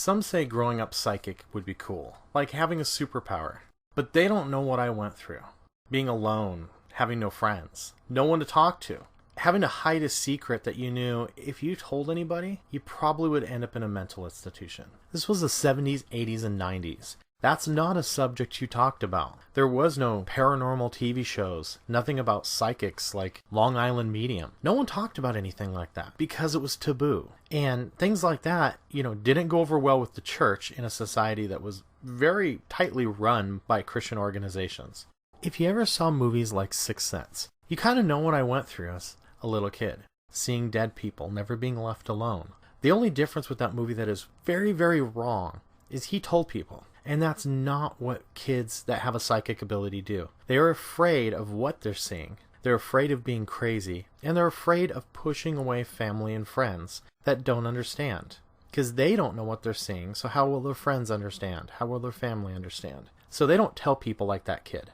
Some say growing up psychic would be cool, like having a superpower. But they don't know what I went through. Being alone, having no friends, no one to talk to. Having to hide a secret that you knew if you told anybody, you probably would end up in a mental institution. This was the 70s, 80s, and 90s. That's not a subject you talked about. There was no paranormal TV shows, nothing about psychics like Long Island Medium. No one talked about anything like that because it was taboo. And things like that, didn't go over well with the church in a society that was very tightly run by Christian organizations. If you ever saw movies like Sixth Sense, you kind of know what I went through as a little kid. Seeing dead people, never being left alone. The only difference with that movie that is very, very wrong is he told people. And that's not what kids that have a psychic ability do. They are afraid of what they're seeing. They're afraid of being crazy. And they're afraid of pushing away family and friends that don't understand. Because they don't know what they're seeing, so how will their friends understand? How will their family understand? So they don't tell people like that kid.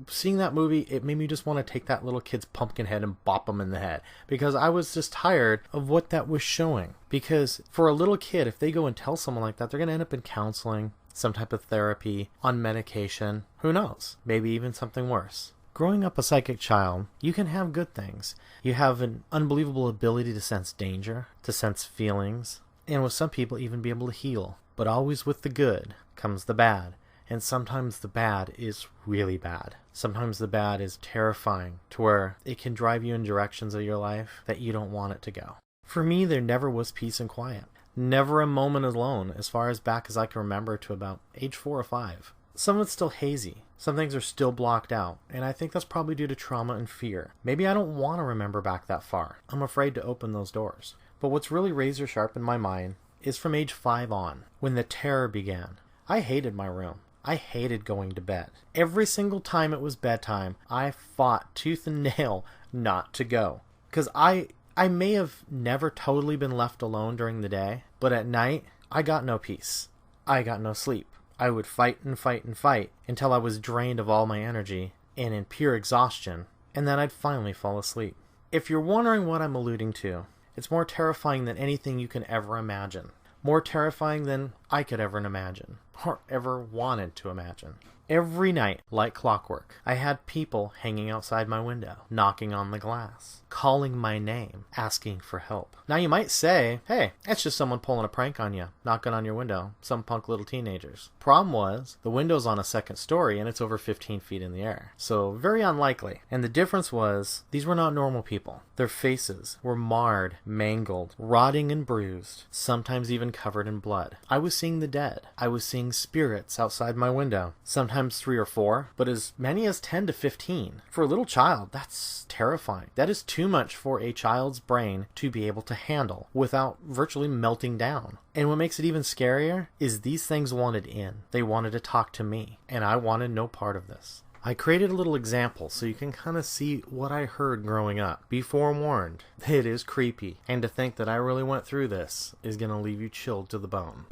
Seeing that movie, it made me just want to take that little kid's pumpkin head and bop him in the head. Because I was just tired of what that was showing. Because for a little kid, if they go and tell someone like that, they're going to end up in counseling, some type of therapy, on medication. Who knows? Maybe even something worse. Growing up a psychic child, you can have good things. You have an unbelievable ability to sense danger, to sense feelings, and with some people even be able to heal. But always with the good comes the bad. And sometimes the bad is really bad. Sometimes the bad is terrifying to where it can drive you in directions of your life that you don't want it to go. For me, there never was peace and quiet. Never a moment alone as far as back as I can remember to about age 4 or 5. Some of it's still hazy. Some things are still blocked out. And I think that's probably due to trauma and fear. Maybe I don't want to remember back that far. I'm afraid to open those doors. But what's really razor sharp in my mind is from age 5 on, when the terror began. I hated my room. I hated going to bed. Every single time it was bedtime, I fought tooth and nail not to go. Because I may have never totally been left alone during the day, but at night, I got no peace. I got no sleep. I would fight and fight and fight until I was drained of all my energy and in pure exhaustion, and then I'd finally fall asleep. If you're wondering what I'm alluding to, it's more terrifying than anything you can ever imagine. More terrifying than I could ever imagine, or ever wanted to imagine. Every night, like clockwork, I had people hanging outside my window, knocking on the glass, calling my name, asking for help. Now you might say, hey, it's just someone pulling a prank on you, knocking on your window, some punk little teenagers. Problem was, the window's on a second story and it's over 15 feet in the air. So very unlikely. And the difference was, these were not normal people. Their faces were marred, mangled, rotting and bruised, sometimes even covered in blood. I was seeing the dead. I was seeing spirits outside my window. Sometimes 3 or 4, but as many as 10 to 15. For a little child, that's terrifying. That is too much for a child's brain to be able to handle without virtually melting down. And what makes it even scarier is these things wanted in. They wanted to talk to me, and I wanted no part of this. I created a little example so you can kind of see what I heard growing up. Be forewarned, it is creepy, and to think that I really went through this is going to leave you chilled to the bone.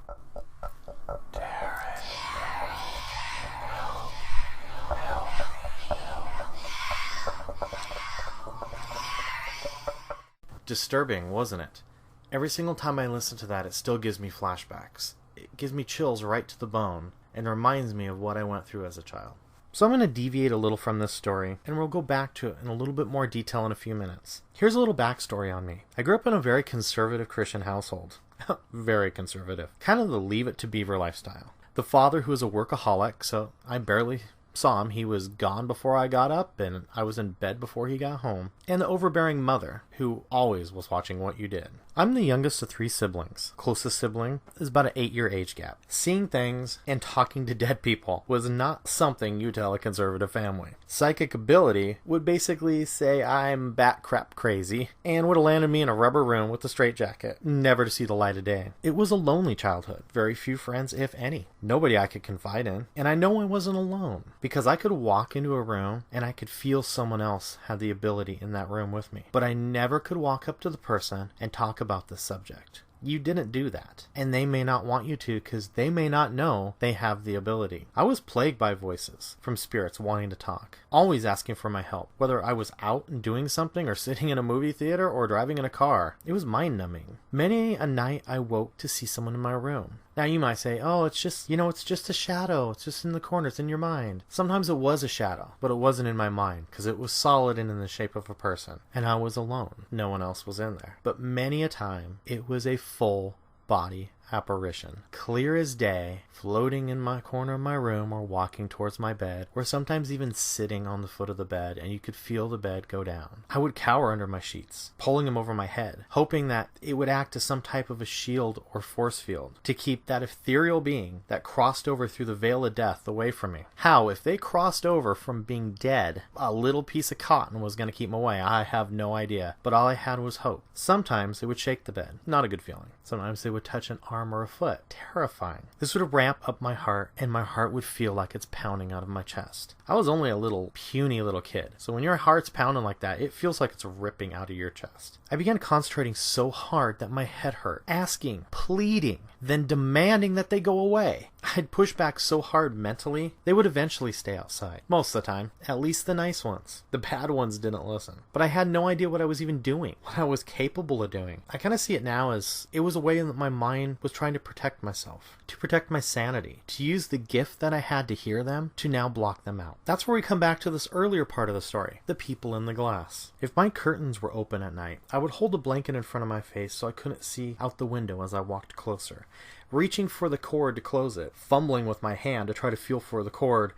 Disturbing, wasn't it? Every single time I listen to that, it still gives me flashbacks. It gives me chills right to the bone and reminds me of what I went through as a child. So I'm going to deviate a little from this story, and we'll go back to it in a little bit more detail in a few minutes. Here's a little backstory on me. I grew up in a very conservative Christian household. Very conservative. Kind of the leave it to beaver lifestyle. The father, who was a workaholic, so I barely saw him. He was gone before I got up, and I was in bed before he got home. And the overbearing mother, who always was watching what you did. I'm the youngest of 3 siblings. Closest sibling is about an 8-year age gap. Seeing things and talking to dead people was not something you tell a conservative family. Psychic ability would basically say I'm bat crap crazy and would have landed me in a rubber room with a straitjacket, never to see the light of day. It was a lonely childhood. Very few friends, if any. Nobody I could confide in. And I know I wasn't alone because I could walk into a room and I could feel someone else had the ability in that room with me. But I never could walk up to the person and talk about this subject. You didn't do that. And they may not want you to because they may not know they have the ability. I was plagued by voices from spirits wanting to talk, always asking for my help, whether I was out and doing something or sitting in a movie theater or driving in a car. It was mind-numbing. Many a night I woke to see someone in my room. Now you might say, oh, it's just, it's just a shadow. It's just in the corner. It's in your mind. Sometimes it was a shadow, but it wasn't in my mind because it was solid and in the shape of a person. And I was alone. No one else was in there. But many a time, it was a full body apparition, clear as day, floating in my corner of my room or walking towards my bed, or sometimes even sitting on the foot of the bed, and you could feel the bed go down. I would cower under my sheets, pulling them over my head, hoping that it would act as some type of a shield or force field to keep that ethereal being that crossed over through the veil of death away from me. How, if they crossed over from being dead, a little piece of cotton was going to keep them away? I have no idea, but all I had was hope. Sometimes they would shake the bed, not a good feeling. Sometimes they would touch an arm or a foot, terrifying. This would ramp up my heart, and my heart would feel like it's pounding out of my chest. I was only a little puny little kid, so when your heart's pounding like that, it feels like it's ripping out of your chest. I began concentrating so hard that my head hurt, asking, pleading, then demanding that they go away. I'd push back so hard mentally, they would eventually stay outside. Most of the time, at least the nice ones. The bad ones didn't listen. But I had no idea what I was even doing, what I was capable of doing. I kind of see it now as it was a way that my mind was trying to protect myself, to protect my sanity, to use the gift that I had to hear them to now block them out. That's where we come back to this earlier part of the story, the people in the glass. If my curtains were open at night, I would hold a blanket in front of my face so I couldn't see out the window as I walked closer, reaching for the cord to close it, fumbling with my hand to try to feel for the cord,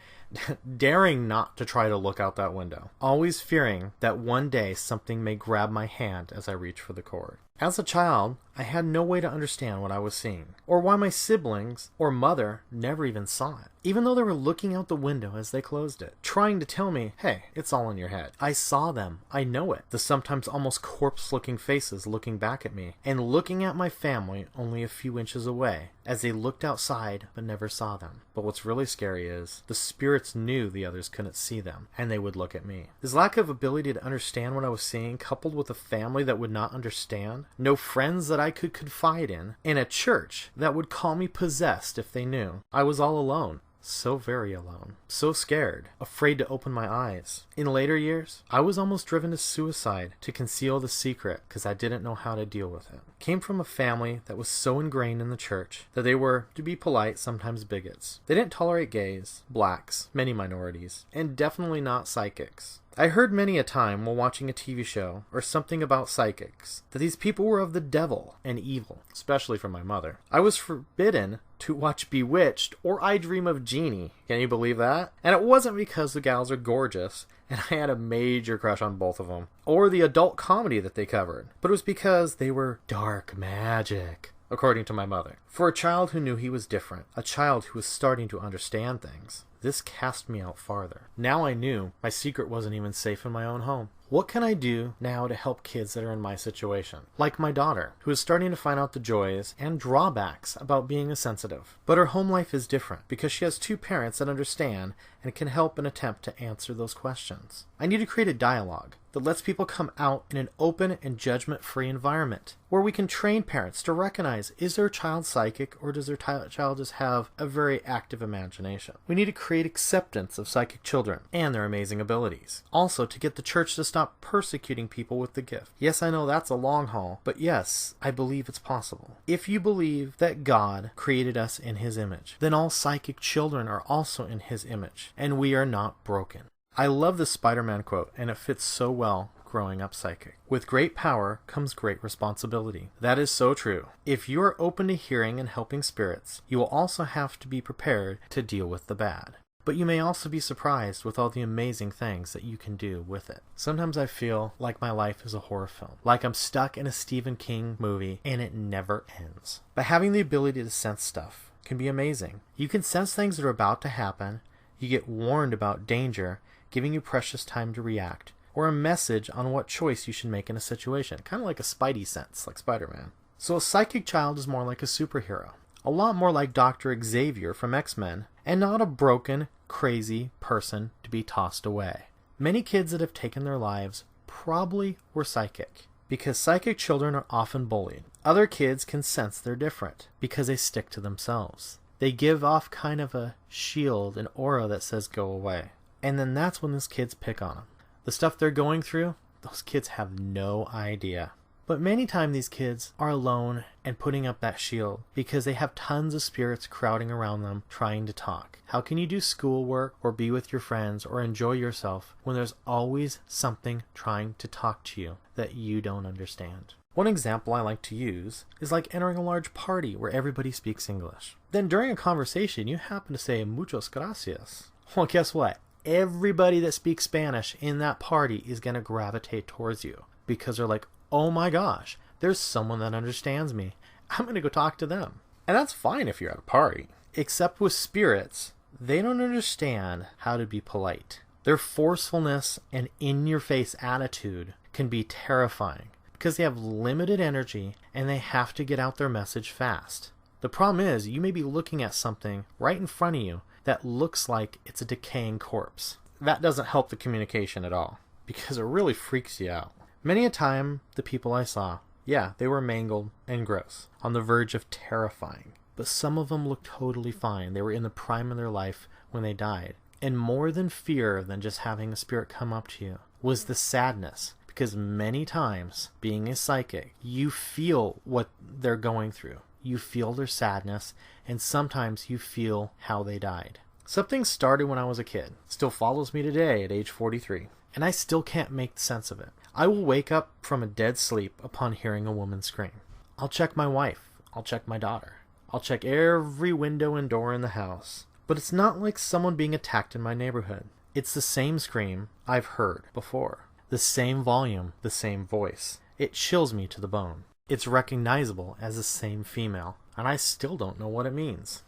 daring not to try to look out that window, always fearing that one day something may grab my hand as I reach for the cord. As a child, I had no way to understand what I was seeing, or why my siblings or mother never even saw it, even though they were looking out the window as they closed it, trying to tell me, hey, it's all in your head. I saw them. I know it. The sometimes almost corpse-looking faces looking back at me, and looking at my family only a few inches away, as they looked outside but never saw them. But what's really scary is, the spirits knew the others couldn't see them, and they would look at me. This lack of ability to understand what I was seeing, coupled with a family that would not understand, no friends that I could confide in, and a church that would call me possessed if they knew. I was all alone. So very alone. So scared. Afraid to open my eyes. In later years, I was almost driven to suicide to conceal the secret because I didn't know how to deal with it. Came from a family that was so ingrained in the church that they were, to be polite, sometimes bigots. They didn't tolerate gays, blacks, many minorities, and definitely not psychics. I heard many a time while watching a TV show or something about psychics that these people were of the devil and evil, especially from my mother. I was forbidden to watch Bewitched or I Dream of Jeannie. Can you believe that? And it wasn't because the gals are gorgeous, and I had a major crush on both of them, or the adult comedy that they covered, but it was because they were dark magic, according to my mother. For a child who knew he was different, a child who was starting to understand things, this cast me out farther. Now I knew my secret wasn't even safe in my own home. What can I do now to help kids that are in my situation? Like my daughter, who is starting to find out the joys and drawbacks about being a sensitive. But her home life is different because she has two parents that understand and can help and attempt to answer those questions. I need to create a dialogue that lets people come out in an open and judgment-free environment where we can train parents to recognize, is their child psychic or does their child just have a very active imagination? We need to create acceptance of psychic children and their amazing abilities. Also, to get the church to stop persecuting people with the gift. Yes, I know that's a long haul, but yes, I believe it's possible. If you believe that God created us in His image, then all psychic children are also in His image, and we are not broken. I love the Spider-Man quote, and it fits so well growing up psychic. With great power comes great responsibility. That is so true. If you are open to hearing and helping spirits, you will also have to be prepared to deal with the bad. But you may also be surprised with all the amazing things that you can do with it. Sometimes I feel like my life is a horror film, like I'm stuck in a Stephen King movie and it never ends. But having the ability to sense stuff can be amazing. You can sense things that are about to happen, you get warned about danger, giving you precious time to react, or a message on what choice you should make in a situation, kind of like a spidey sense, like Spider-Man. So a psychic child is more like a superhero, a lot more like Dr. Xavier from X-Men, and not a broken, crazy person to be tossed away. Many kids that have taken their lives probably were psychic, because psychic children are often bullied. Other kids can sense they're different, because they stick to themselves. They give off kind of a shield, an aura that says go away. And then that's when those kids pick on them. The stuff they're going through, those kids have no idea. But many times these kids are alone and putting up that shield because they have tons of spirits crowding around them trying to talk. How can you do schoolwork or be with your friends or enjoy yourself when there's always something trying to talk to you that you don't understand? One example I like to use is like entering a large party where everybody speaks English. Then during a conversation, you happen to say muchas gracias. Well, guess what? Everybody that speaks Spanish in that party is going to gravitate towards you because they're like, oh my gosh, there's someone that understands me. I'm going to go talk to them. And that's fine if you're at a party. Except with spirits, they don't understand how to be polite. Their forcefulness and in-your-face attitude can be terrifying because they have limited energy and they have to get out their message fast. The problem is you may be looking at something right in front of you that looks like it's a decaying corpse. That doesn't help the communication at all because it really freaks you out. Many a time, the people I saw, yeah, they were mangled and gross, on the verge of terrifying. But some of them looked totally fine. They were in the prime of their life when they died. And more than fear than just having a spirit come up to you was the sadness. Because many times, being a psychic, you feel what they're going through. You feel their sadness, and sometimes you feel how they died. Something started when I was a kid. Still follows me today at age 43. And I still can't make sense of it. I will wake up from a dead sleep upon hearing a woman scream. I'll check my wife. I'll check my daughter. I'll check every window and door in the house. But it's not like someone being attacked in my neighborhood. It's the same scream I've heard before. The same volume, the same voice. It chills me to the bone. It's recognizable as the same female, and I still don't know what it means.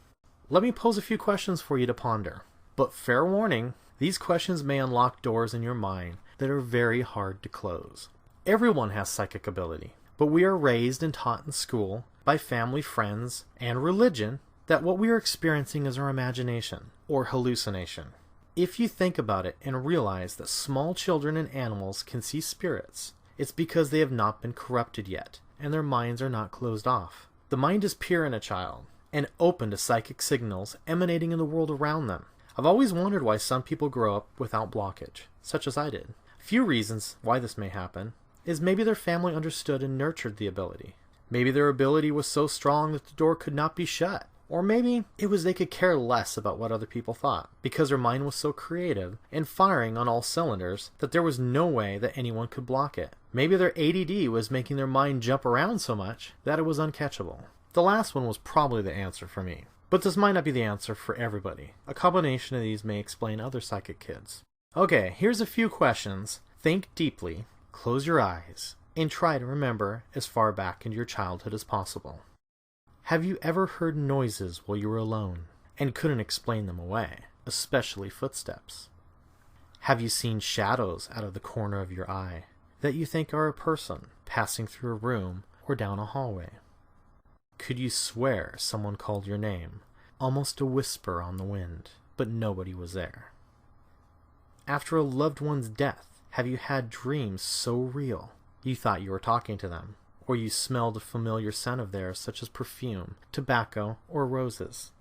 Let me pose a few questions for you to ponder. But fair warning, these questions may unlock doors in your mind that are very hard to close. Everyone has psychic ability, but we are raised and taught in school, by family, friends, and religion, that what we are experiencing is our imagination, or hallucination. If you think about it and realize that small children and animals can see spirits, it's because they have not been corrupted yet, and their minds are not closed off. The mind is pure in a child, and open to psychic signals emanating in the world around them. I've always wondered why some people grow up without blockage, such as I did. A few reasons why this may happen is maybe their family understood and nurtured the ability. Maybe their ability was so strong that the door could not be shut. Or maybe it was they could care less about what other people thought, because their mind was so creative and firing on all cylinders that there was no way that anyone could block it. Maybe their ADD was making their mind jump around so much that it was uncatchable. The last one was probably the answer for me. But this might not be the answer for everybody. A combination of these may explain other psychic kids. Okay, here's a few questions. Think deeply, close your eyes, and try to remember as far back into your childhood as possible. Have you ever heard noises while you were alone and couldn't explain them away, especially footsteps? Have you seen shadows out of the corner of your eye that you think are a person passing through a room or down a hallway? Could you swear someone called your name, almost a whisper on the wind, but nobody was there? After a loved one's death, have you had dreams so real you thought you were talking to them, or you smelled a familiar scent of theirs such as perfume, tobacco, or roses?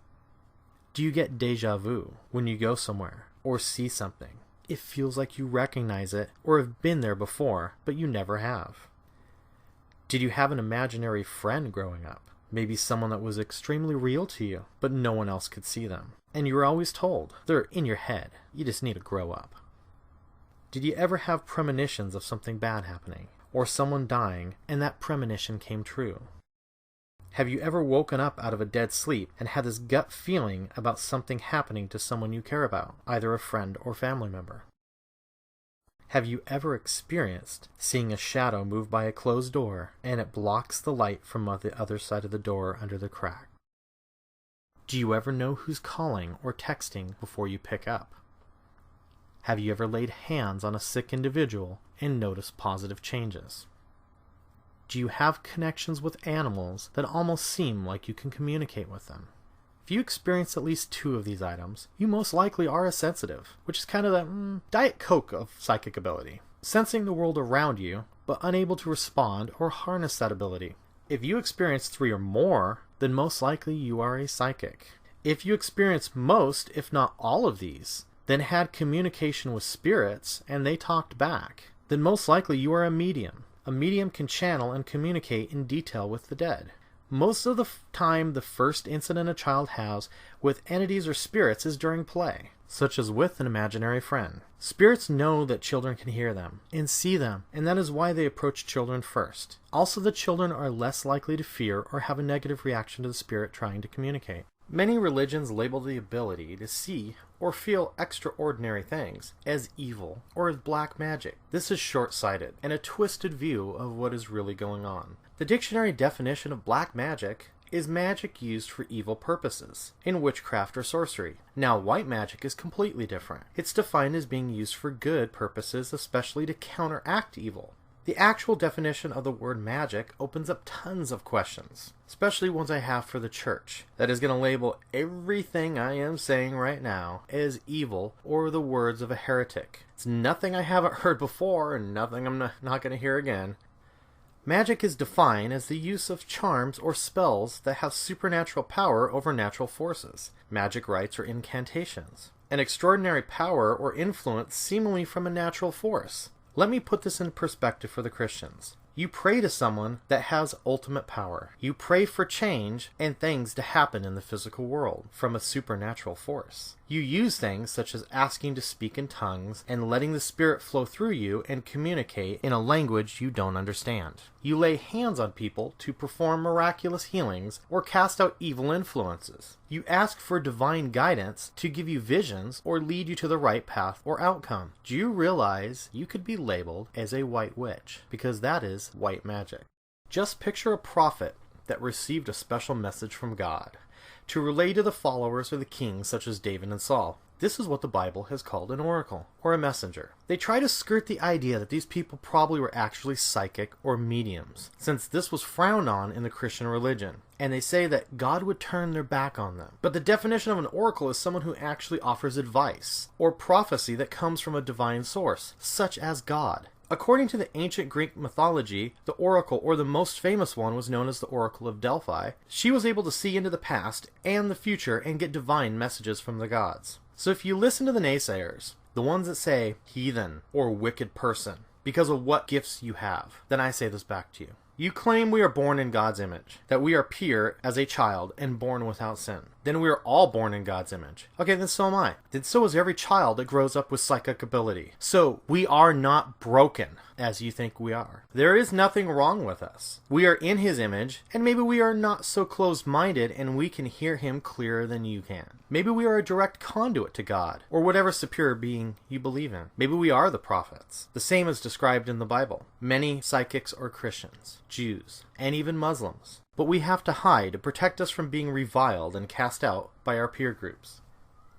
Do you get déjà vu when you go somewhere or see something? It feels like you recognize it or have been there before, but you never have. Did you have an imaginary friend growing up? Maybe someone that was extremely real to you, but no one else could see them. And you were always told, they're in your head, you just need to grow up. Did you ever have premonitions of something bad happening, or someone dying, and that premonition came true? Have you ever woken up out of a dead sleep and had this gut feeling about something happening to someone you care about, either a friend or family member? Have you ever experienced seeing a shadow move by a closed door and it blocks the light from the other side of the door under the crack? Do you ever know who's calling or texting before you pick up? Have you ever laid hands on a sick individual and noticed positive changes? Do you have connections with animals that almost seem like you can communicate with them? If you experience at least 2 of these items, you most likely are a sensitive, which is kind of the Diet Coke of psychic ability. Sensing the world around you, but unable to respond or harness that ability. If you experience 3 or more, then most likely you are a psychic. If you experience most, if not all of these, then had communication with spirits and they talked back, then most likely you are a medium a medium can channel and communicate in detail with the dead. Most of the time, the first incident a child has with entities or spirits is during play, such as with an imaginary friend. Spirits know that children can hear them and see them, and that is why they approach children first. Also, the children are less likely to fear or have a negative reaction to the spirit trying to communicate. Many religions label the ability to see or feel extraordinary things as evil or as black magic. This is short-sighted and a twisted view of what is really going on. The dictionary definition of black magic is magic used for evil purposes, in witchcraft or sorcery. Now, white magic is completely different. It's defined as being used for good purposes, especially to counteract evil. The actual definition of the word magic opens up tons of questions, especially ones I have for the church, that is going to label everything I am saying right now as evil or the words of a heretic. It's nothing I haven't heard before and nothing I'm not going to hear again. Magic is defined as the use of charms or spells that have supernatural power over natural forces, magic rites or incantations, an extraordinary power or influence seemingly from a natural force. Let me put this in perspective for the Christians. You pray to someone that has ultimate power. You pray for change and things to happen in the physical world from a supernatural force. You use things such as asking to speak in tongues and letting the Spirit flow through you and communicate in a language you don't understand. You lay hands on people to perform miraculous healings or cast out evil influences. You ask for divine guidance to give you visions or lead you to the right path or outcome. Do you realize you could be labeled as a white witch? Because that is white magic. Just picture a prophet that received a special message from God to relay to the followers or the kings such as David and Saul. This is what the Bible has called an oracle, or a messenger. They try to skirt the idea that these people probably were actually psychic or mediums, since this was frowned on in the Christian religion, and they say that God would turn their back on them. But the definition of an oracle is someone who actually offers advice, or prophecy that comes from a divine source, such as God. According to the ancient Greek mythology, the oracle, or the most famous one, was known as the Oracle of Delphi. She was able to see into the past and the future and get divine messages from the gods. So if you listen to the naysayers, the ones that say heathen or wicked person, because of what gifts you have, then I say this back to you. You claim we are born in God's image, that we are pure as a child and born without sin. Then we are all born in God's image. Okay, then so am I. Then so is every child that grows up with psychic ability. So we are not broken as you think we are. There is nothing wrong with us. We are in His image, and maybe we are not so closed-minded and we can hear Him clearer than you can. Maybe we are a direct conduit to God, or whatever superior being you believe in. Maybe we are the prophets, the same as described in the Bible. Many psychics are Christians, Jews, and even Muslims. But we have to hide to protect us from being reviled and cast out by our peer groups.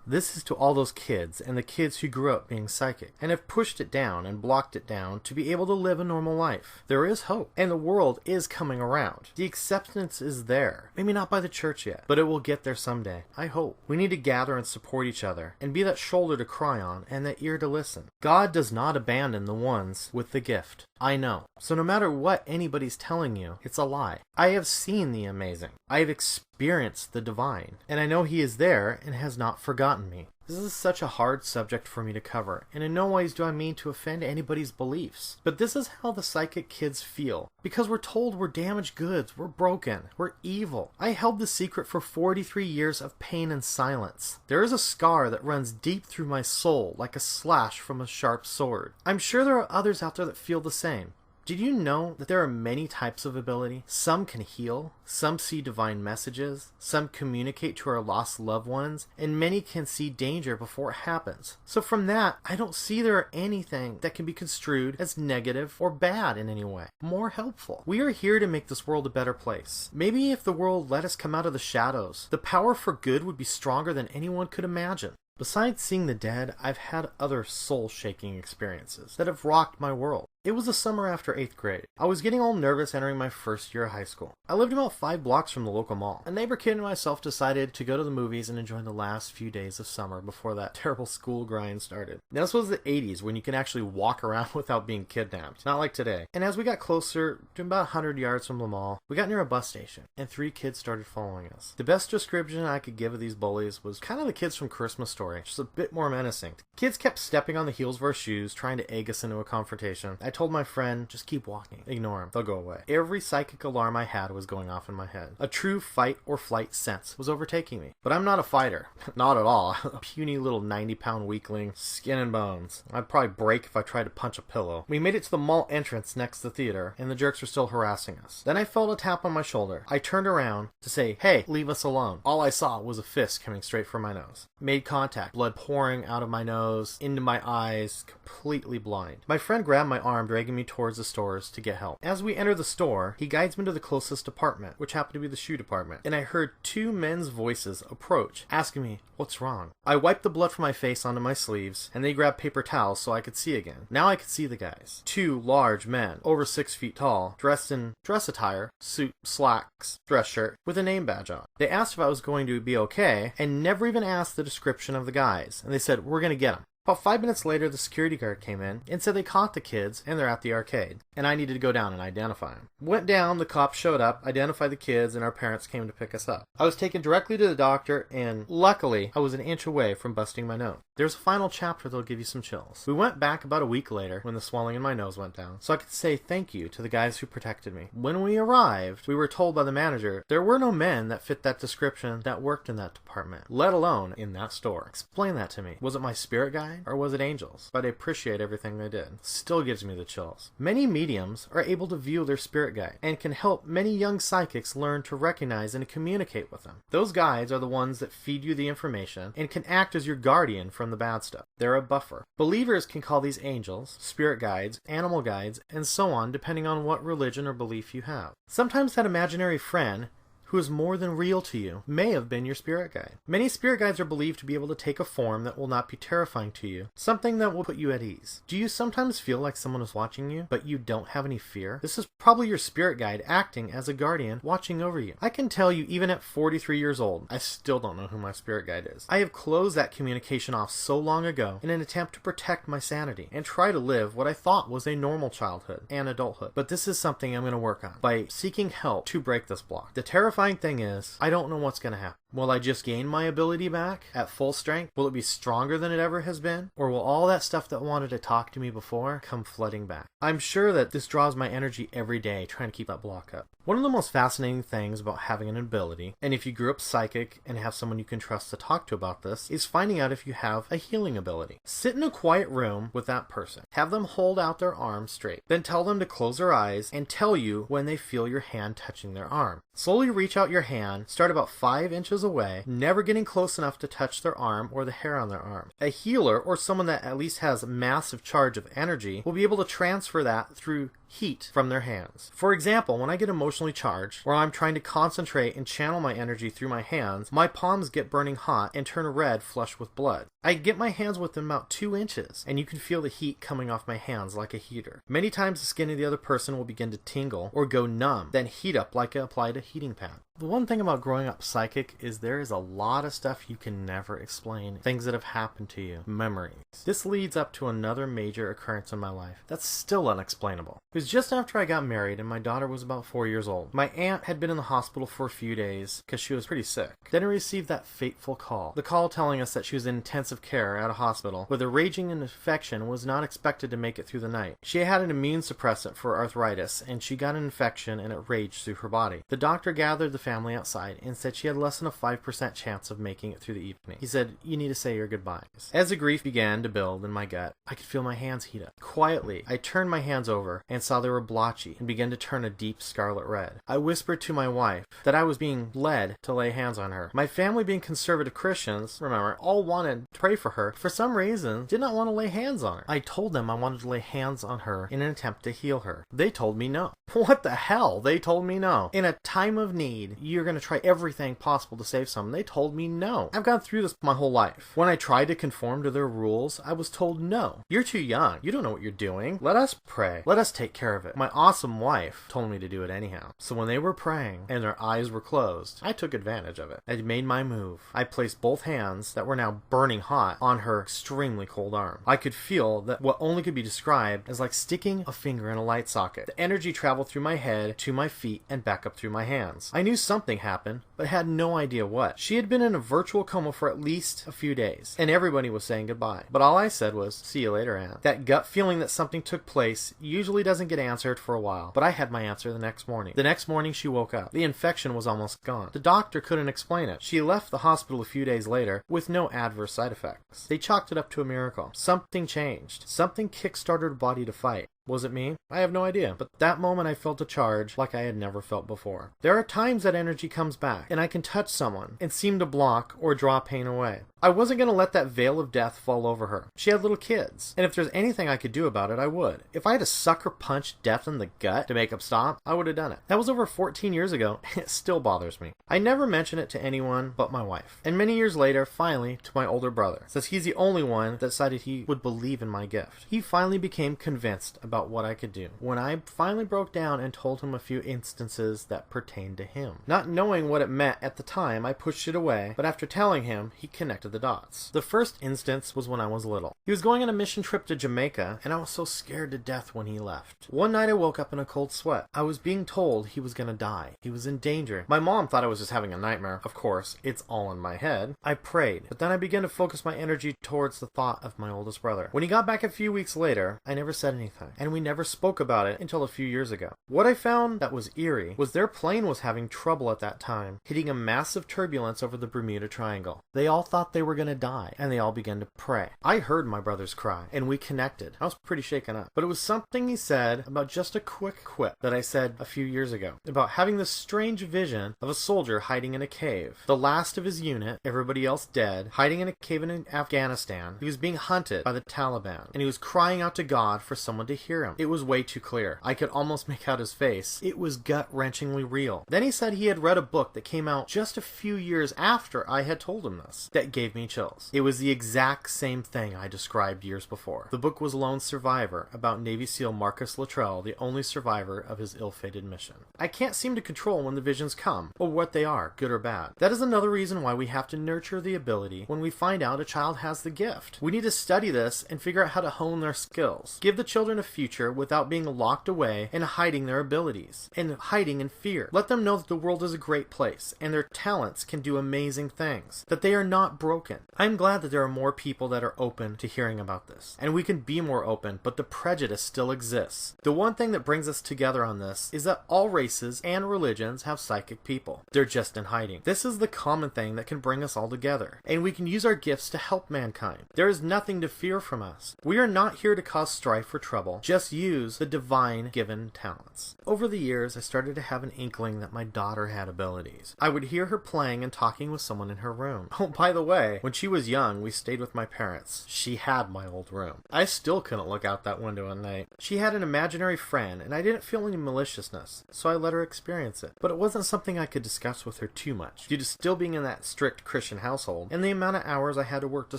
This is to all those kids and the kids who grew up being psychic and have pushed it down and blocked it down to be able to live a normal life. There is hope, and the world is coming around. The acceptance is there. Maybe not by the church yet, but it will get there someday. I hope. We need to gather and support each other and be that shoulder to cry on and that ear to listen. God does not abandon the ones with the gift. I know. So no matter what anybody's telling you, it's a lie. I have seen the amazing. I have experienced the divine. And I know He is there and has not forgotten me. This is such a hard subject for me to cover, and in no ways do I mean to offend anybody's beliefs. But this is how the psychic kids feel. Because we're told we're damaged goods, we're broken, we're evil. I held the secret for 43 years of pain and silence. There is a scar that runs deep through my soul like a slash from a sharp sword. I'm sure there are others out there that feel the same. Did you know that there are many types of ability? Some can heal, some see divine messages, some communicate to our lost loved ones, and many can see danger before it happens. So from that, I don't see there anything that can be construed as negative or bad in any way. More helpful. We are here to make this world a better place. Maybe if the world let us come out of the shadows, the power for good would be stronger than anyone could imagine. Besides seeing the dead, I've had other soul-shaking experiences that have rocked my world. It was the summer after 8th grade. I was getting all nervous entering my first year of high school. I lived about 5 blocks from the local mall. A neighbor kid and myself decided to go to the movies and enjoy the last few days of summer before that terrible school grind started. Now, this was the 80s when you can actually walk around without being kidnapped. Not like today. And as we got closer to about 100 yards from the mall, we got near a bus station, and 3 kids started following us. The best description I could give of these bullies was kind of the kids from Christmas Story, just a bit more menacing. Kids kept stepping on the heels of our shoes, trying to egg us into a confrontation. I told my friend, just keep walking. Ignore them. They'll go away. Every psychic alarm I had was going off in my head. A true fight or flight sense was overtaking me. But I'm not a fighter. Not at all. A puny little 90-pound weakling, skin and bones. I'd probably break if I tried to punch a pillow. We made it to the mall entrance next to the theater, and the jerks were still harassing us. Then I felt a tap on my shoulder. I turned around to say, hey, leave us alone. All I saw was a fist coming straight for my nose. Made contact, blood pouring out of my nose, into my eyes, completely blind. My friend grabbed my arm, dragging me towards the stores to get help. As we enter the store, he guides me to the closest department, which happened to be the shoe department, and I heard two men's voices approach, asking me, what's wrong? I wiped the blood from my face onto my sleeves, and they grabbed paper towels so I could see again. Now I could see the guys. Two large men, over 6 feet tall, dressed in dress attire, suit, slacks, dress shirt, with a name badge on. They asked if I was going to be okay, and never even asked the description of the guys, and they said, we're gonna get them. About 5 minutes later, the security guard came in and said they caught the kids and they're at the arcade, and I needed to go down and identify them. Went down, the cops showed up, identified the kids, and our parents came to pick us up. I was taken directly to the doctor, and luckily, I was an inch away from busting my nose. There's a final chapter that'll give you some chills. We went back about a week later when the swelling in my nose went down, so I could say thank you to the guys who protected me. When we arrived, we were told by the manager there were no men that fit that description that worked in that department, let alone in that store. Explain that to me. Was it my spirit guide, or was it angels? But I appreciate everything they did. Still gives me the chills. Many mediums are able to view their spirit guide and can help many young psychics learn to recognize and communicate with them. Those guides are the ones that feed you the information and can act as your guardian from the bad stuff. They're a buffer. Believers can call these angels, spirit guides, animal guides, and so on depending on what religion or belief you have. Sometimes that imaginary friend who is more than real to you may have been your spirit guide. Many spirit guides are believed to be able to take a form that will not be terrifying to you, something that will put you at ease. Do you sometimes feel like someone is watching you, but you don't have any fear? This is probably your spirit guide acting as a guardian, watching over you. I can tell you, even at 43 years old, I still don't know who my spirit guide is. I have closed that communication off so long ago in an attempt to protect my sanity and try to live what I thought was a normal childhood and adulthood. But this is something I'm going to work on by seeking help to break this block. The terrifying thing is, I don't know what's going to happen. Will I just gain my ability back at full strength? Will it be stronger than it ever has been? Or will all that stuff that wanted to talk to me before come flooding back? I'm sure that this draws my energy every day trying to keep that block up. One of the most fascinating things about having an ability, and if you grew up psychic and have someone you can trust to talk to about this, is finding out if you have a healing ability. Sit in a quiet room with that person. Have them hold out their arm straight. Then tell them to close their eyes and tell you when they feel your hand touching their arm. Slowly reach out your hand, start about 5 inches away, never getting close enough to touch their arm or the hair on their arm. A healer, or someone that at least has a massive charge of energy, will be able to transfer that through heat from their hands. For example, when I get emotionally charged, or I'm trying to concentrate and channel my energy through my hands, my palms get burning hot and turn red, flush with blood. I get my hands within about 2 inches, and you can feel the heat coming off my hands like a heater. Many times the skin of the other person will begin to tingle or go numb, then heat up like I applied a heating pad. The one thing about growing up psychic is there is a lot of stuff you can never explain. Things that have happened to you. Memories. This leads up to another major occurrence in my life that's still unexplainable. It was just after I got married and my daughter was about 4 years old. My aunt had been in the hospital for a few days because she was pretty sick. Then I received that fateful call. The call telling us that she was in intensive care at a hospital with a raging infection and was not expected to make it through the night. She had an immune suppressant for arthritis and she got an infection and it raged through her body. The doctor gathered the family outside and said she had less than a 5% chance of making it through the evening. He said, you need to say your goodbyes. As the grief began to build in my gut, I could feel my hands heat up. Quietly, I turned my hands over and saw they were blotchy and began to turn a deep scarlet red. I whispered to my wife that I was being led to lay hands on her. My family, being conservative Christians, remember, all wanted to pray for her. For some reason, did not want to lay hands on her. I told them I wanted to lay hands on her in an attempt to heal her. They told me no. What the hell? They told me no. In a time of need, you're going to try everything possible to save someone. They told me no. I've gone through this my whole life. When I tried to conform to their rules, I was told no. You're too young. You don't know what you're doing. Let us pray. Let us take care of it. My awesome wife told me to do it anyhow. So when they were praying and their eyes were closed, I took advantage of it. I made my move. I placed both hands that were now burning hot on her extremely cold arm. I could feel that what only could be described as like sticking a finger in a light socket. The energy traveled through my head to my feet and back up through my hands. I knew something happened, but had no idea what. She had been in a virtual coma for at least a few days, and everybody was saying goodbye. But all I said was, "See you later, Aunt." That gut feeling that something took place usually doesn't get answered for a while, but I had my answer the next morning. The next morning she woke up. The infection was almost gone. The doctor couldn't explain it. She left the hospital a few days later with no adverse side effects. They chalked it up to a miracle. Something changed. Something kick-started her body to fight. Was it me? I have no idea. But that moment I felt a charge like I had never felt before. There are times that energy comes back, and I can touch someone and seem to block or draw pain away. I wasn't going to let that veil of death fall over her. She had little kids, and if there's anything I could do about it, I would. If I had to sucker punch death in the gut to make him stop, I would have done it. That was over 14 years ago, and it still bothers me. I never mention it to anyone but my wife. And many years later, finally, to my older brother, since he's the only one that decided he would believe in my gift. He finally became convinced about what I could do. When I finally broke down and told him a few instances that pertained to him. Not knowing what it meant at the time, I pushed it away, but after telling him, he connected the dots. The first instance was when I was little. He was going on a mission trip to Jamaica, and I was so scared to death when he left. One night I woke up in a cold sweat. I was being told he was gonna die. He was in danger. My mom thought I was just having a nightmare. Of course, it's all in my head. I prayed, but then I began to focus my energy towards the thought of my oldest brother. When he got back a few weeks later, I never said anything, and we never spoke about it until a few years ago. What I found that was eerie was their plane was having trouble at that time, hitting a massive turbulence over the Bermuda Triangle. They all thought they were gonna die, and they all began to pray. I heard my brother's cry, and we connected. I was pretty shaken up. But it was something he said about just a quick quip that I said a few years ago, about having this strange vision of a soldier hiding in a cave. The last of his unit, everybody else dead, hiding in a cave in Afghanistan. He was being hunted by the Taliban, and he was crying out to God for someone to hear him. It was way too clear. I could almost make out his face. It was gut-wrenchingly real. Then he said he had read a book that came out just a few years after I had told him this. That gave me chills. It was the exact same thing I described years before. The book was Lone Survivor, about Navy SEAL Marcus Luttrell, the only survivor of his ill-fated mission. I can't seem to control when the visions come, or what they are, good or bad. That is another reason why we have to nurture the ability when we find out a child has the gift. We need to study this and figure out how to hone their skills. Give the children a future without being locked away and hiding their abilities, and hiding in fear. Let them know that the world is a great place, and their talents can do amazing things, that they are not broken. I'm glad that there are more people that are open to hearing about this, and we can be more open, but the prejudice still exists. The one thing that brings us together on this is that all races and religions have psychic people. They're just in hiding. This is the common thing that can bring us all together, and we can use our gifts to help mankind. There is nothing to fear from us. We are not here to cause strife or trouble. Just use the divine given talents. Over the years, I started to have an inkling that my daughter had abilities. I would hear her playing and talking with someone in her room. Oh, by the way, when she was young, we stayed with my parents. She had my old room. I still couldn't look out that window at night. She had an imaginary friend, and I didn't feel any maliciousness, so I let her experience it. But it wasn't something I could discuss with her too much, due to still being in that strict Christian household, and the amount of hours I had to work to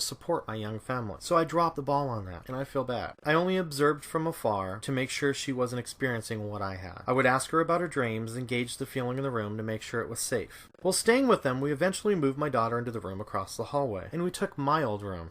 support my young family. So I dropped the ball on that, and I feel bad. I only observed from afar to make sure she wasn't experiencing what I had. I would ask her about her dreams and gauge the feeling in the room to make sure it was safe. While staying with them, we eventually moved my daughter into the room across the hallway, and we took my old room.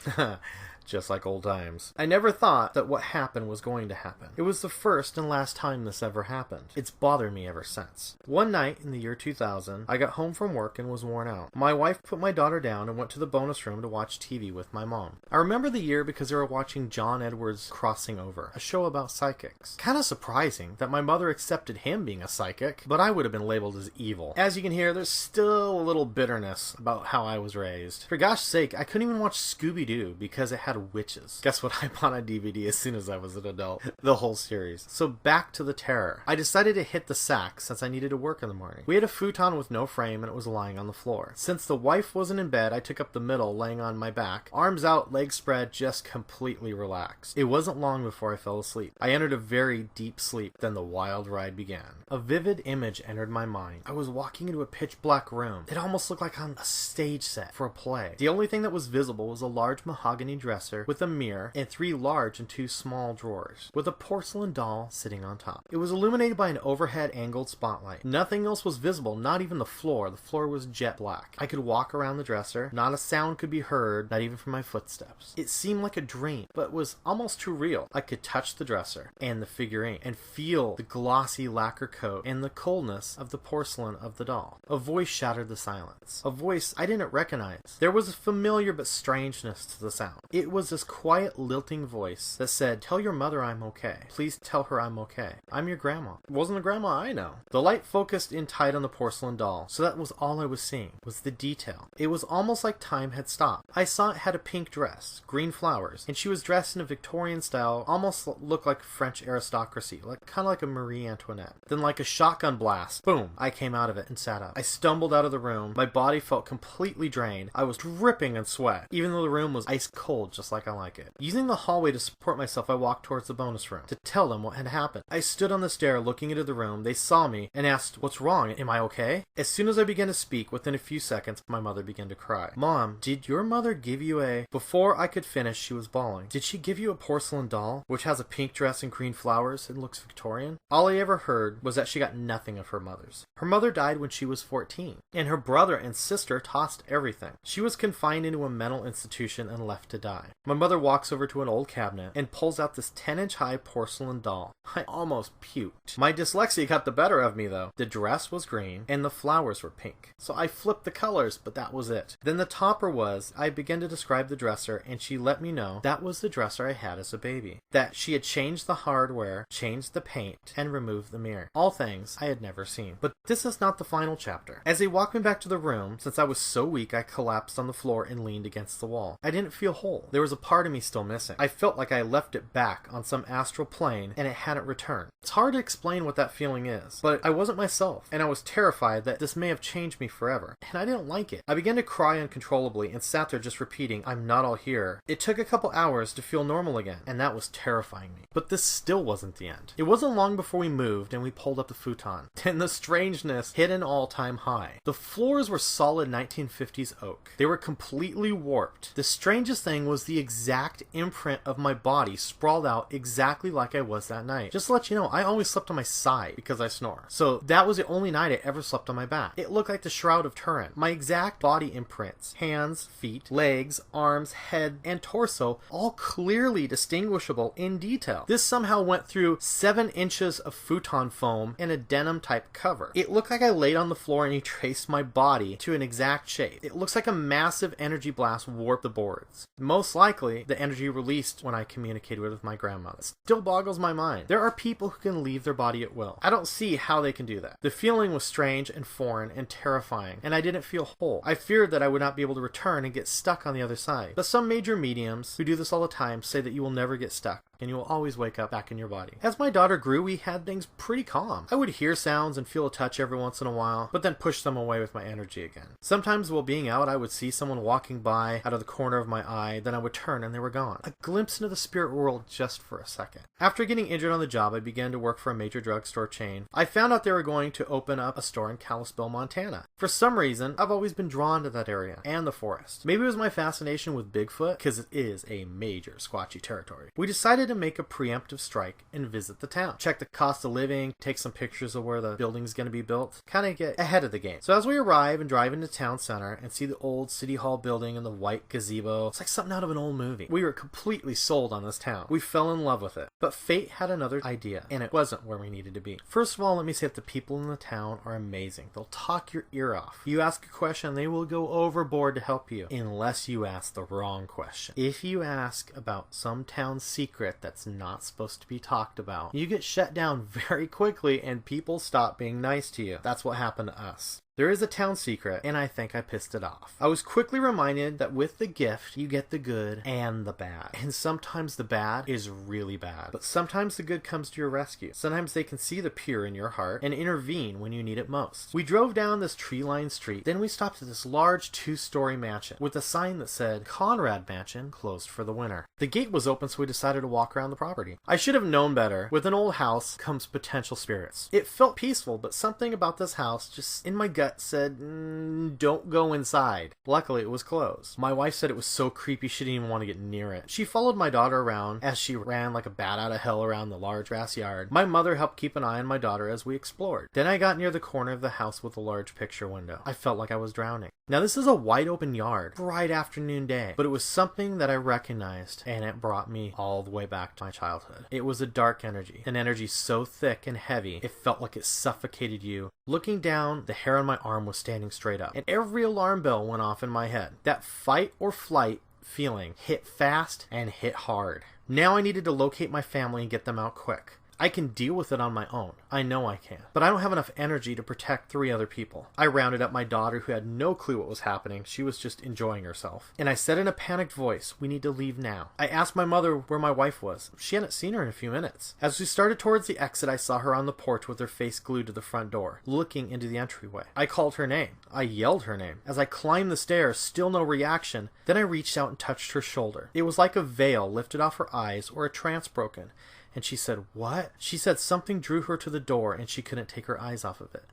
Just like old times. I never thought that what happened was going to happen. It was the first and last time this ever happened. It's bothered me ever since. One night in the year 2000, I got home from work and was worn out. My wife put my daughter down and went to the bonus room to watch TV with my mom. I remember the year because they were watching John Edwards' Crossing Over, a show about psychics. Kinda surprising that my mother accepted him being a psychic, but I would have been labeled as evil. As you can hear, there's still a little bitterness about how I was raised. For gosh sake, I couldn't even watch Scooby-Doo because it had witches. Guess what I bought on DVD as soon as I was an adult? The whole series. So back to the terror. I decided to hit the sack since I needed to work in the morning. We had a futon with no frame and it was lying on the floor. Since the wife wasn't in bed, I took up the middle, laying on my back, arms out, legs spread, just completely relaxed. It wasn't long before I fell asleep. I entered a very deep sleep, then the wild ride began. A vivid image entered my mind. I was walking into a pitch black dark room. It almost looked like on a stage set for a play. The only thing that was visible was a large mahogany dresser with a mirror and 3 large and 2 small drawers, with a porcelain doll sitting on top. It was illuminated by an overhead angled spotlight. Nothing else was visible, not even the floor. The floor was jet black. I could walk around the dresser. Not a sound could be heard, not even from my footsteps. It seemed like a dream, but was almost too real. I could touch the dresser and the figurine and feel the glossy lacquer coat and the coldness of the porcelain of the doll. A voice shattered the silence. A voice I didn't recognize. There was a familiar but strangeness to the sound. It was this quiet, lilting voice that said, "Tell your mother I'm okay. Please tell her I'm okay. I'm your grandma." It wasn't the grandma I know. The light focused in tight on the porcelain doll, so that was all I was seeing, was the detail. It was almost like time had stopped. I saw it had a pink dress, green flowers, and she was dressed in a Victorian style, almost looked like French aristocracy, kind of like a Marie Antoinette. Then like a shotgun blast, boom, I came out of it and sat up. I stumbled out of the room. My body felt completely drained. I was dripping in sweat, even though the room was ice cold, just like I like it. Using the hallway to support myself, I walked towards the bonus room to tell them what had happened. I stood on the stair looking into the room. They saw me and asked, "What's wrong? Am I okay?" As soon as I began to speak, within a few seconds, my mother began to cry. "Mom, did your mother give you a..." Before I could finish, she was bawling. "Did she give you a porcelain doll, which has a pink dress and green flowers and looks Victorian?" All I ever heard was that she got nothing of her mother's. Her mother died when she was 14, and her brother and sister tossed everything. She was confined into a mental institution and left to die. My mother walks over to an old cabinet and pulls out this 10-inch high porcelain doll. I almost puked. My dyslexia got the better of me though. The dress was green and the flowers were pink. So I flipped the colors, but that was it. Then the topper was, I began to describe the dresser and she let me know that was the dresser I had as a baby. That she had changed the hardware, changed the paint, and removed the mirror. All things I had never seen. But this is not the final chapter. As they walked me back to the room, since I was so weak I collapsed on the floor and leaned against the wall. I didn't feel whole. There was a part of me still missing. I felt like I left it back on some astral plane and it hadn't returned. It's hard to explain what that feeling is, but I wasn't myself, and I was terrified that this may have changed me forever, and I didn't like it. I began to cry uncontrollably and sat there just repeating, "I'm not all here." It took a couple hours to feel normal again, and that was terrifying me. But this still wasn't the end. It wasn't long before we moved and we pulled up the futon, and the strangeness hit an all-time high. The floors were solid 1950s oak. They were completely warped. The strangest thing was the exact imprint of my body sprawled out exactly like I was that night. Just to let you know, I always slept on my side because I snore. So that was the only night I ever slept on my back. It looked like the Shroud of Turin. My exact body imprints, hands, feet, legs, arms, head, and torso, all clearly distinguishable in detail. This somehow went through 7 inches of futon foam and a denim type cover. It looked like I laid on the floor and he traced my body to an exact shape. It looks like a massive energy blast warped the boards. Most likely, the energy released when I communicated with my grandmother. It still boggles my mind. There are people who can leave their body at will. I don't see how they can do that. The feeling was strange and foreign and terrifying, and I didn't feel whole. I feared that I would not be able to return and get stuck on the other side. But some major mediums who do this all the time say that you will never get stuck, and you will always wake up back in your body. As my daughter grew, we had things pretty calm. I would hear sounds and feel a touch every once in a while, but then push them away with my energy again. Sometimes while being out, I would see someone walking by out of the corner of my eye, then I would turn and they were gone. A glimpse into the spirit world just for a second. After getting injured on the job, I began to work for a major drugstore chain. I found out they were going to open up a store in Kalispell, Montana. For some reason, I've always been drawn to that area and the forest. Maybe it was my fascination with Bigfoot, because it is a major squatchy territory. We decided to make a preemptive strike and visit the town. Check the cost of living, take some pictures of where the building's going to be built, kind of get ahead of the game. So as we arrive and drive into town center and see the old city hall building and the white gazebo, it's like something out of an old movie. We were completely sold on this town. We fell in love with it. But fate had another idea, and it wasn't where we needed to be. First of all, let me say that the people in the town are amazing. They'll talk your ear off. You ask a question, they will go overboard to help you, unless you ask the wrong question. If you ask about some town secret that's not supposed to be talked about, you get shut down very quickly and people stop being nice to you. That's what happened to us. There is a town secret, and I think I pissed it off. I was quickly reminded that with the gift, you get the good and the bad. And sometimes the bad is really bad. But sometimes the good comes to your rescue. Sometimes they can see the pure in your heart and intervene when you need it most. We drove down this tree-lined street, then we stopped at this large 2-story mansion with a sign that said, "Conrad Mansion, closed for the winter." The gate was open, so we decided to walk around the property. I should have known better. With an old house comes potential spirits. It felt peaceful, but something about this house, just in my gut, that said, don't go inside. Luckily, it was closed. My wife said it was so creepy she didn't even want to get near it. She followed my daughter around as she ran like a bat out of hell around the large grass yard. My mother helped keep an eye on my daughter as we explored. Then I got near the corner of the house with a large picture window. I felt like I was drowning. Now this is a wide open yard, bright afternoon day, but it was something that I recognized, and it brought me all the way back to my childhood. It was a dark energy, an energy so thick and heavy, it felt like it suffocated you. Looking down, the hair on my arm was standing straight up, and every alarm bell went off in my head. That fight or flight feeling hit fast and hit hard. Now I needed to locate my family and get them out quick. I can deal with it on my own. I know I can. But I don't have enough energy to protect 3 other people. I rounded up my daughter, who had no clue what was happening. She was just enjoying herself. And I said in a panicked voice, we need to leave now. I asked my mother where my wife was. She hadn't seen her in a few minutes. As we started towards the exit, I saw her on the porch with her face glued to the front door, looking into the entryway. I called her name. I yelled her name. As I climbed the stairs, still no reaction, then I reached out and touched her shoulder. It was like a veil lifted off her eyes or a trance broken. And she said, what? She said something drew her to the door and she couldn't take her eyes off of it.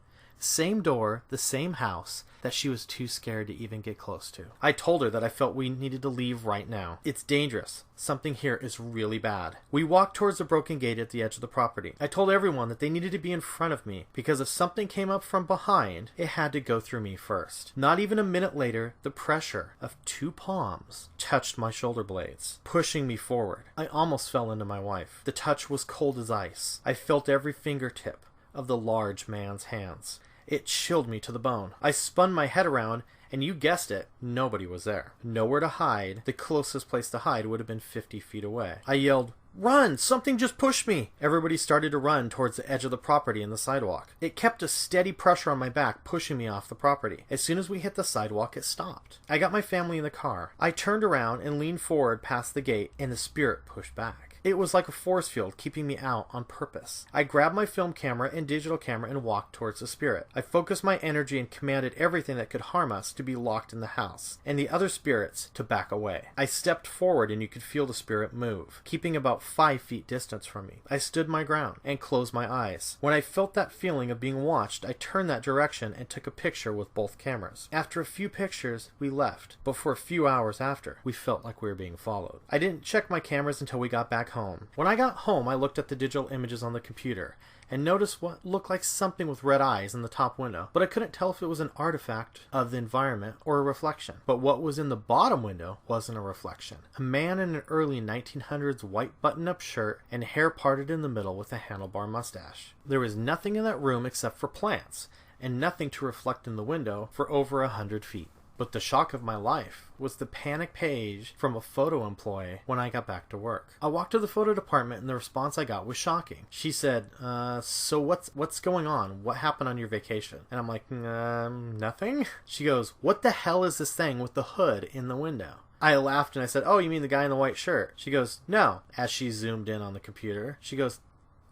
Same door, the same house, that she was too scared to even get close to. I told her that I felt we needed to leave right now. It's dangerous. Something here is really bad. We walked towards the broken gate at the edge of the property. I told everyone that they needed to be in front of me, because if something came up from behind, it had to go through me first. Not even a minute later, the pressure of 2 palms touched my shoulder blades, pushing me forward. I almost fell into my wife. The touch was cold as ice. I felt every fingertip of the large man's hands. It chilled me to the bone. I spun my head around, and you guessed it, nobody was there. Nowhere to hide. The closest place to hide would have been 50 feet away. I yelled, run! Something just pushed me! Everybody started to run towards the edge of the property and the sidewalk. It kept a steady pressure on my back, pushing me off the property. As soon as we hit the sidewalk, it stopped. I got my family in the car. I turned around and leaned forward past the gate, and the spirit pushed back. It was like a force field keeping me out on purpose. I grabbed my film camera and digital camera and walked towards the spirit. I focused my energy and commanded everything that could harm us to be locked in the house, and the other spirits to back away. I stepped forward and you could feel the spirit move, keeping about 5 feet distance from me. I stood my ground and closed my eyes. When I felt that feeling of being watched, I turned that direction and took a picture with both cameras. After a few pictures, we left, but for a few hours after, we felt like we were being followed. I didn't check my cameras until we got back home. When I got home, I looked at the digital images on the computer and noticed what looked like something with red eyes in the top window, but I couldn't tell if it was an artifact of the environment or a reflection. But what was in the bottom window wasn't a reflection. A man in an early 1900s white button-up shirt and hair parted in the middle with a handlebar mustache. There was nothing in that room except for plants, and nothing to reflect in the window for over 100 feet. But the shock of my life was the panic page from a photo employee when I got back to work. I walked to the photo department and the response I got was shocking. She said, so what's going on? What happened on your vacation? And I'm like, nothing? She goes, what the hell is this thing with the hood in the window? I laughed and I said, oh, you mean the guy in the white shirt? She goes, no. As she zoomed in on the computer, she goes,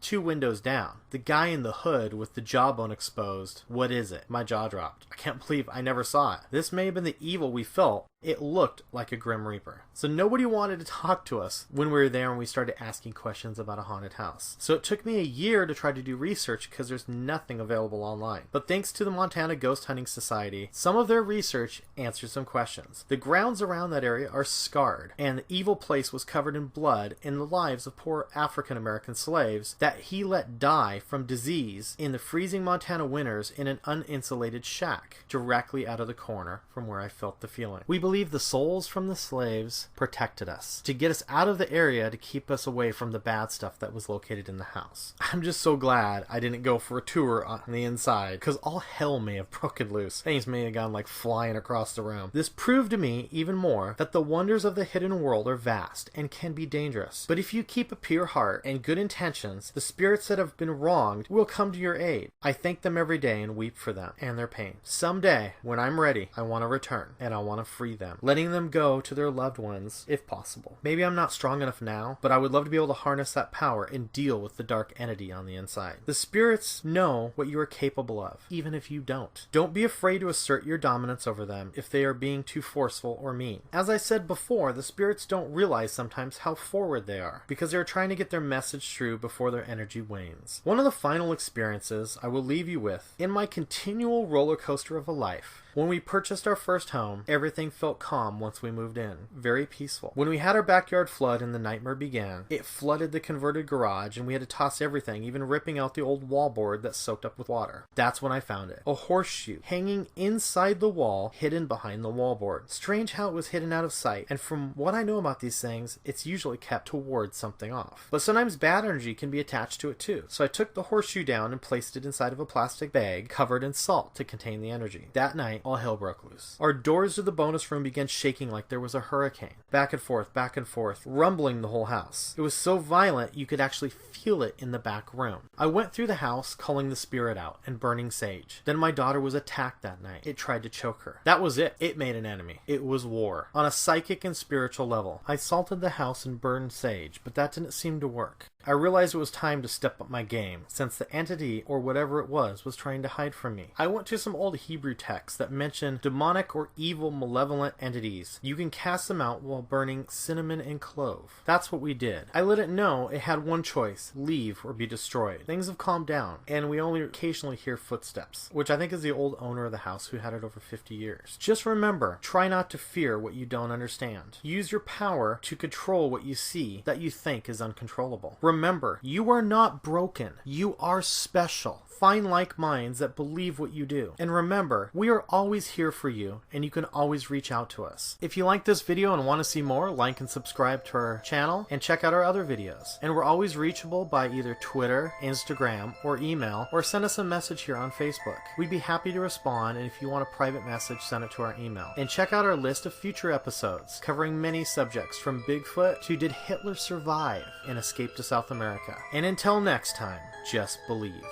2 windows down. The guy in the hood with the jawbone exposed. What is it? My jaw dropped. I can't believe I never saw it. This may have been the evil we felt. It looked like a Grim Reaper. So nobody wanted to talk to us when we were there and we started asking questions about a haunted house. So it took me a year to try to do research because there's nothing available online. But thanks to the Montana Ghost Hunting Society, some of their research answered some questions. The grounds around that area are scarred, and the evil place was covered in blood and the lives of poor African American slaves that he let die from disease in the freezing Montana winters in an uninsulated shack directly out of the corner from where I felt the feeling. We believe the souls from the slaves protected us to get us out of the area to keep us away from the bad stuff that was located in the house. I'm just so glad I didn't go for a tour on the inside, because all hell may have broken loose. Things may have gone like flying across the room. This proved to me even more that the wonders of the hidden world are vast and can be dangerous. But if you keep a pure heart and good intentions, the spirits that have been wronged will come to your aid. I thank them every day and weep for them and their pain. Someday, when I'm ready, I want to return and I want to free them, letting them go to their loved ones if possible. Maybe I'm not strong enough now, but I would love to be able to harness that power and deal with the dark entity on the inside. The spirits know what you are capable of, even if you don't. Don't be afraid to assert your dominance over them if they are being too forceful or mean. As I said before, the spirits don't realize sometimes how forward they are, because they're trying to get their message through before their energy wanes. One of the final experiences I will leave you with, in my continual roller coaster of a life, when we purchased our first home, everything felt calm once we moved in. Very peaceful. When we had our backyard flood and the nightmare began, it flooded the converted garage and we had to toss everything, even ripping out the old wallboard that soaked up with water. That's when I found it. A horseshoe hanging inside the wall, hidden behind the wallboard. Strange how it was hidden out of sight, and from what I know about these things, it's usually kept towards something off. But sometimes bad energy can be attached to it too. So I took the horseshoe down and placed it inside of a plastic bag covered in salt to contain the energy. That night, all hell broke loose. Our doors to the bonus room began shaking like there was a hurricane. Back and forth, rumbling the whole house. It was so violent you could actually feel it in the back room. I went through the house calling the spirit out and burning sage. Then my daughter was attacked that night. It tried to choke her. That was it. It made an enemy. It was war. On a psychic and spiritual level. I salted the house and burned sage, but that didn't seem to work. I realized it was time to step up my game, since the entity, or whatever it was trying to hide from me. I went to some old Hebrew texts that mention demonic or evil malevolent entities. You can cast them out while burning cinnamon and clove. That's what we did. I let it know it had one choice, leave or be destroyed. Things have calmed down, and we only occasionally hear footsteps, which I think is the old owner of the house who had it over 50 years. Just remember, try not to fear what you don't understand. Use your power to control what you see that you think is uncontrollable. Remember, you are not broken. You are special. Find like minds that believe what you do. And remember, we are always here for you, and you can always reach out to us. If you like this video and want to see more, like and subscribe to our channel, and check out our other videos. And we're always reachable by either Twitter, Instagram, or email, or send us a message here on Facebook. We'd be happy to respond, and if you want a private message, send it to our email. And check out our list of future episodes, covering many subjects from Bigfoot to did Hitler survive and escape to South America. And until next time, just believe.